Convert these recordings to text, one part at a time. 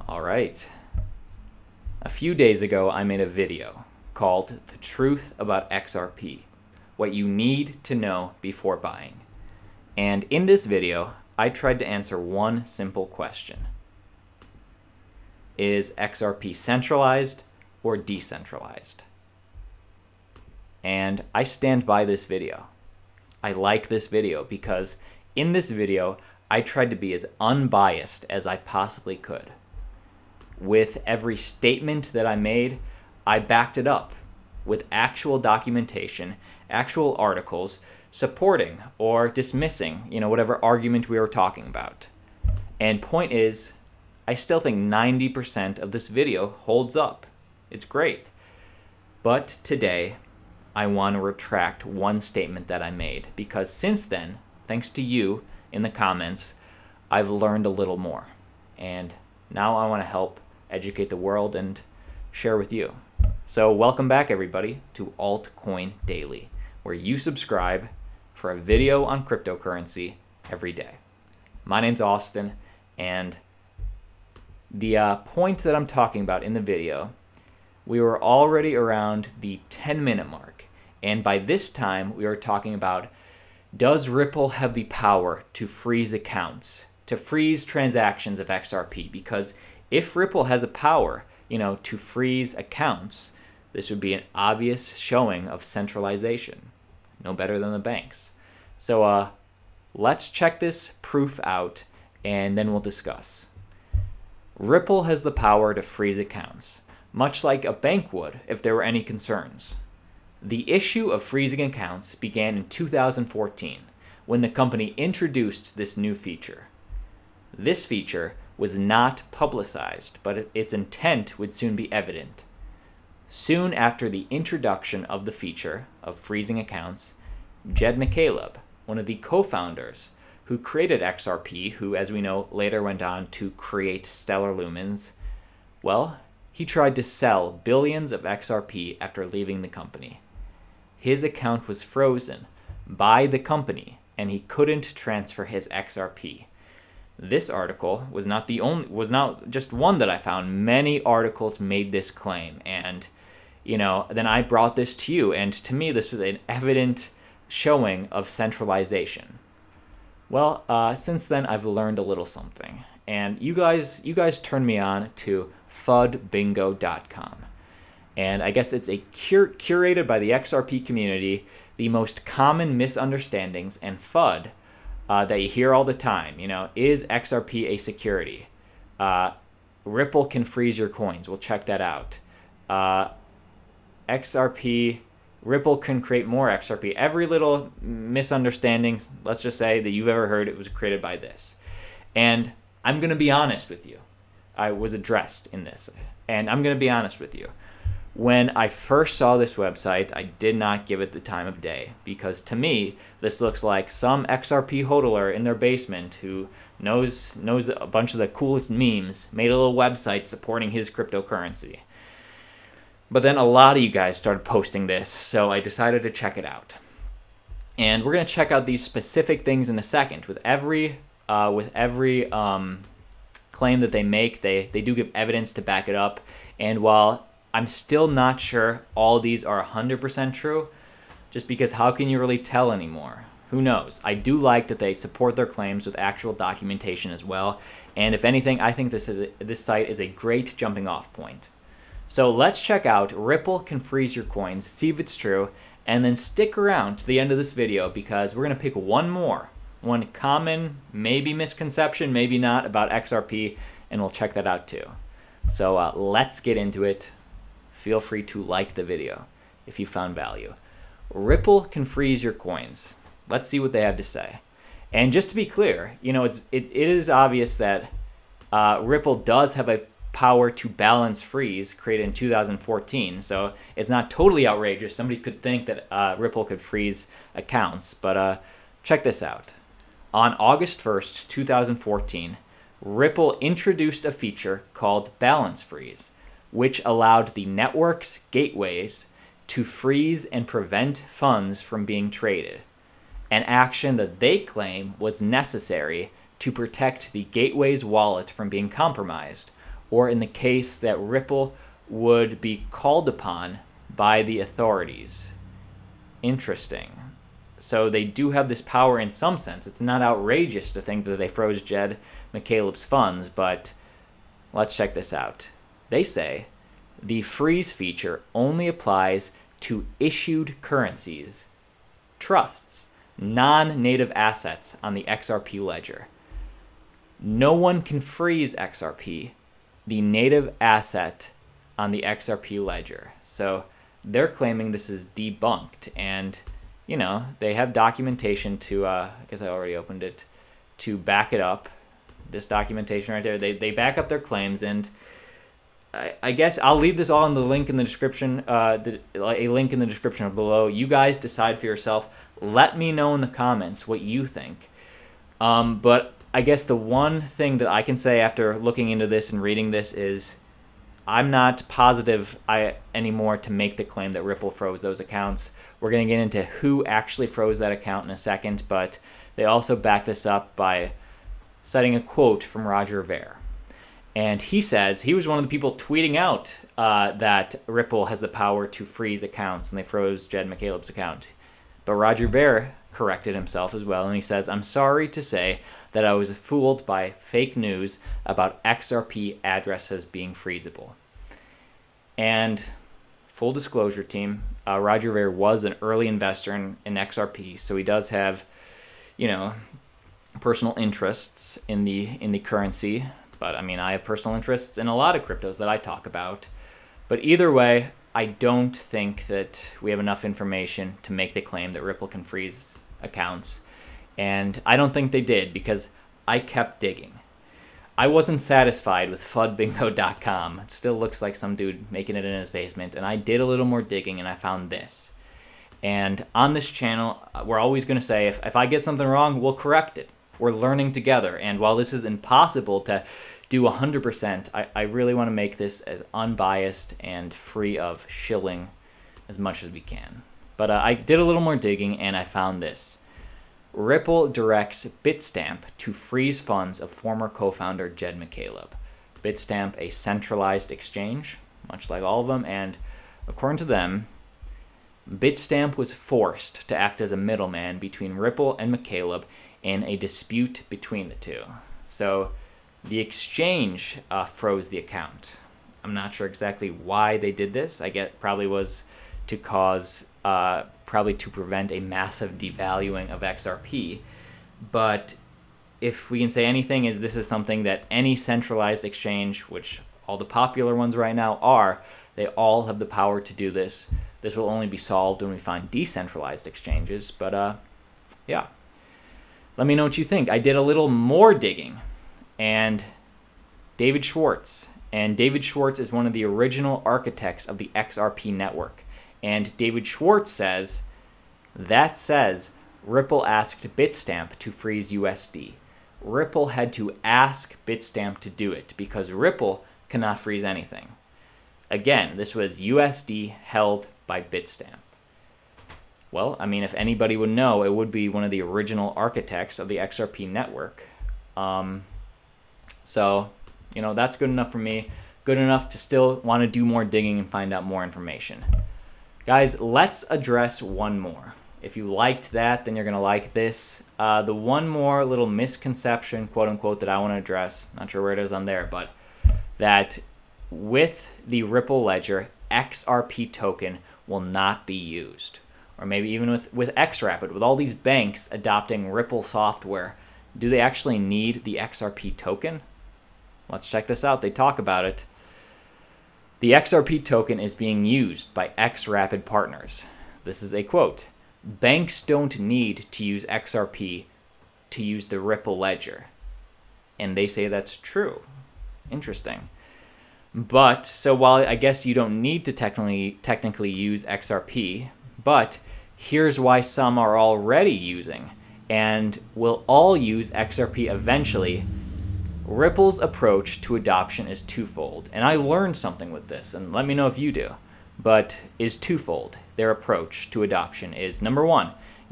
All right. A few days ago, I made a video called The Truth About XRP, What You Need to Know Before Buying. And in this video, I tried to answer one simple question. Is XRP centralized or decentralized? And I stand by this video. I like this video because in this video, I tried to be as unbiased as I possibly could. With every statement that I made, I backed it up with actual documentation, actual articles supporting or dismissing, whatever argument we were talking about. And point is, I still think 90% of this video holds up. It's great. But today, I want to retract one statement that I made because since then, thanks to you in the comments, I've learned a little more. And now I want to help educate the world and share with you. So welcome back everybody to Altcoin Daily, where you subscribe for a video on cryptocurrency every day. My name's Austin, and the point that I'm talking about in the video, we were already around the 10-minute mark. And by this time, we were talking about, does Ripple have the power to freeze accounts, to freeze transactions of XRP? Because if Ripple has a power, to freeze accounts, this would be an obvious showing of centralization. No better than the banks. So let's check this proof out, and then we'll discuss. Ripple has the power to freeze accounts, much like a bank would if there were any concerns. The issue of freezing accounts began in 2014 when the company introduced this new feature. This feature was not publicized, but its intent would soon be evident. Soon after the introduction of the feature of freezing accounts, McCaleb, one of the co-founders who created XRP, who, as we know, later went on to create Stellar Lumens, well, he tried to sell billions of XRP after leaving the company. His account was frozen by the company, and he couldn't transfer his XRP. This article was not just one that I found. Many articles made this claim, and then I brought this to you, and to me this was an evident showing of centralization. Well, since then I've learned a little something, and you guys turned me on to FUDBingo.com, and I guess it's a curated by the XRP community, the most common misunderstandings and FUD that you hear all the time. Is XRP a security? Ripple can freeze your coins. We'll check that out. XRP, Ripple can create more XRP. Every little misunderstanding, let's just say, that you've ever heard, it was created by this. And I'm going to be honest with you. I was addressed in this. And I'm going to be honest with you. When I first saw this website, I did not give it the time of day because to me, this looks like some XRP hodler in their basement who knows a bunch of the coolest memes, made a little website supporting his cryptocurrency. But then a lot of you guys started posting this, so I decided to check it out. And we're going to check out these specific things in a second. With every claim that they make, they do give evidence to back it up. And while I'm still not sure all these are 100% true, just because how can you really tell anymore? Who knows? I do like that they support their claims with actual documentation as well. And if anything, I think this site is a great jumping off point. So let's check out Ripple can freeze your coins, see if it's true, and then stick around to the end of this video because we're going to pick one common, maybe misconception, maybe not, about XRP, and we'll check that out too. So let's get into it. Feel free to like the video if you found value. Ripple can freeze your coins. Let's see what they have to say. And just to be clear, it is obvious that Ripple does have a power to balance freeze created in 2014. So it's not totally outrageous. Somebody could think that Ripple could freeze accounts, but check this out. On August 1st, 2014, Ripple introduced a feature called balance freeze, which allowed the network's gateways to freeze and prevent funds from being traded, an action that they claim was necessary to protect the gateway's wallet from being compromised, or in the case that Ripple would be called upon by the authorities. Interesting. So they do have this power in some sense. It's not outrageous to think that they froze Jed McCaleb's funds, but let's check this out. They say the freeze feature only applies to issued currencies, trusts, non-native assets on the XRP ledger. No one can freeze XRP, the native asset on the XRP ledger. So they're claiming this is debunked, and you know, they have documentation to, I guess I already opened it, to back it up. This documentation right there, they back up their claims, and I guess I'll leave this all in the link in the description, a link in the description below. You guys decide for yourself. Let me know in the comments what you think. But I guess the one thing that I can say after looking into this and reading this is I'm not positive anymore to make the claim that Ripple froze those accounts. We're going to get into who actually froze that account in a second, but they also back this up by citing a quote from Roger Ver. And he says he was one of the people tweeting out that Ripple has the power to freeze accounts, and they froze Jed McCaleb's account. But Roger Ver corrected himself as well, and he says, "I'm sorry to say that I was fooled by fake news about XRP addresses being freezable." And full disclosure, team, Roger Ver was an early investor in XRP, so he does have, you know, personal interests in the currency. But I mean, I have personal interests in a lot of cryptos that I talk about. But either way, I don't think that we have enough information to make the claim that Ripple can freeze accounts. And I don't think they did, because I kept digging. I wasn't satisfied with FUDBingo.com. It still looks like some dude making it in his basement. And I did a little more digging, and I found this. And on this channel, we're always going to say, if I get something wrong, we'll correct it. We're learning together. And while this is impossible to do 100%, I really want to make this as unbiased and free of shilling as much as we can. But I did a little more digging, and I found this. Ripple directs Bitstamp to freeze funds of former co-founder Jed McCaleb. Bitstamp, a centralized exchange, much like all of them, and according to them, Bitstamp was forced to act as a middleman between Ripple and McCaleb in a dispute between the two. So the exchange froze the account. I'm not sure exactly why they did this. I get probably was to cause, probably to prevent a massive devaluing of XRP. But if we can say anything, is this is something that any centralized exchange, which all the popular ones right now are, they all have the power to do this. This will only be solved when we find decentralized exchanges. But yeah, let me know what you think. I did a little more digging, and David Schwartz. And David Schwartz is one of the original architects of the XRP network. And David Schwartz says, that says Ripple asked Bitstamp to freeze USD. Ripple had to ask Bitstamp to do it because Ripple cannot freeze anything. Again, this was USD held by Bitstamp. Well, I mean, if anybody would know, it would be one of the original architects of the XRP network. So, you know, that's good enough for me. Good enough to still want to do more digging and find out more information. Guys, let's address one more. If you liked that, then you're going to like this. The one more little misconception, quote unquote, that I want to address, not sure where it is on there, but that with the Ripple ledger, XRP token will not be used. Or maybe even with XRapid, with all these banks adopting Ripple software, do they actually need the XRP token? Let's check this out. They talk about it. The XRP token is being used by XRapid partners. This is a quote. Banks don't need to use XRP to use the Ripple ledger. And they say that's true. Interesting. But, so while I guess you don't need to technically use XRP, but here's why some are already using and will all use XRP eventually. Ripple's approach to adoption is twofold, and I learned something with this, and let me know if you do, but is twofold. Their approach to adoption is, number one,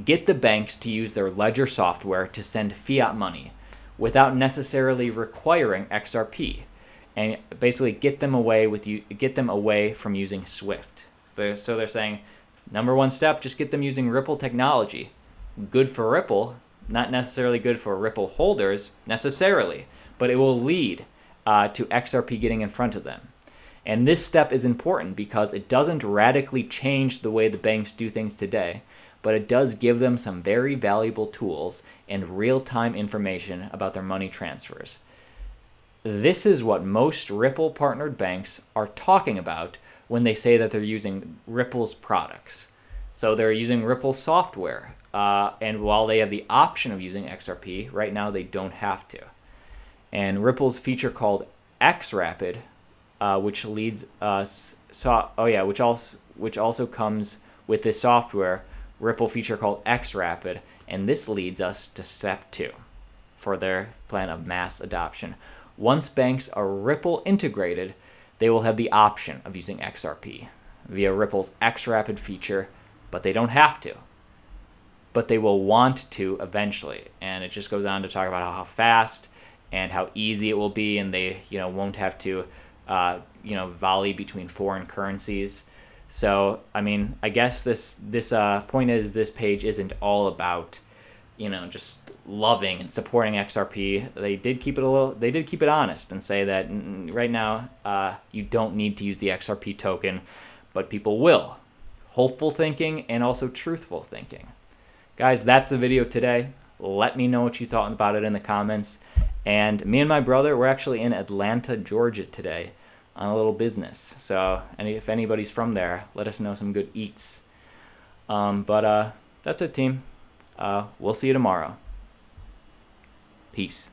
get the banks to use their ledger software to send fiat money without necessarily requiring XRP. and basically get them away from using Swift. So they're saying, number one step, just get them using Ripple technology. Good for Ripple, not necessarily good for Ripple holders necessarily, but it will lead to XRP getting in front of them. And this step is important because it doesn't radically change the way the banks do things today, but it does give them some very valuable tools and real-time information about their money transfers. This is what most Ripple partnered banks are talking about when they say that they're using Ripple's products. So they're using Ripple software, and while they have the option of using XRP, right now they don't have to. And Ripple's feature called XRapid, which also comes with this software, Ripple feature called XRapid, and this leads us to step 2 for their plan of mass adoption. Once banks are Ripple integrated, they will have the option of using XRP via Ripple's XRapid feature, but they don't have to. But they will want to eventually, and it just goes on to talk about how fast and how easy it will be, and they won't have to volley between foreign currencies. So I mean, I guess this point is this page isn't all about just loving and supporting XRP. They did keep it honest and say that right now you don't need to use the XRP token, but people will. Hopeful thinking and also truthful thinking. Guys, that's the video today. Let me know what you thought about it in the comments. And me and my brother, we're actually in Atlanta, Georgia today on a little business. So if anybody's from there, let us know some good eats. But that's it, team. We'll see you tomorrow. Peace.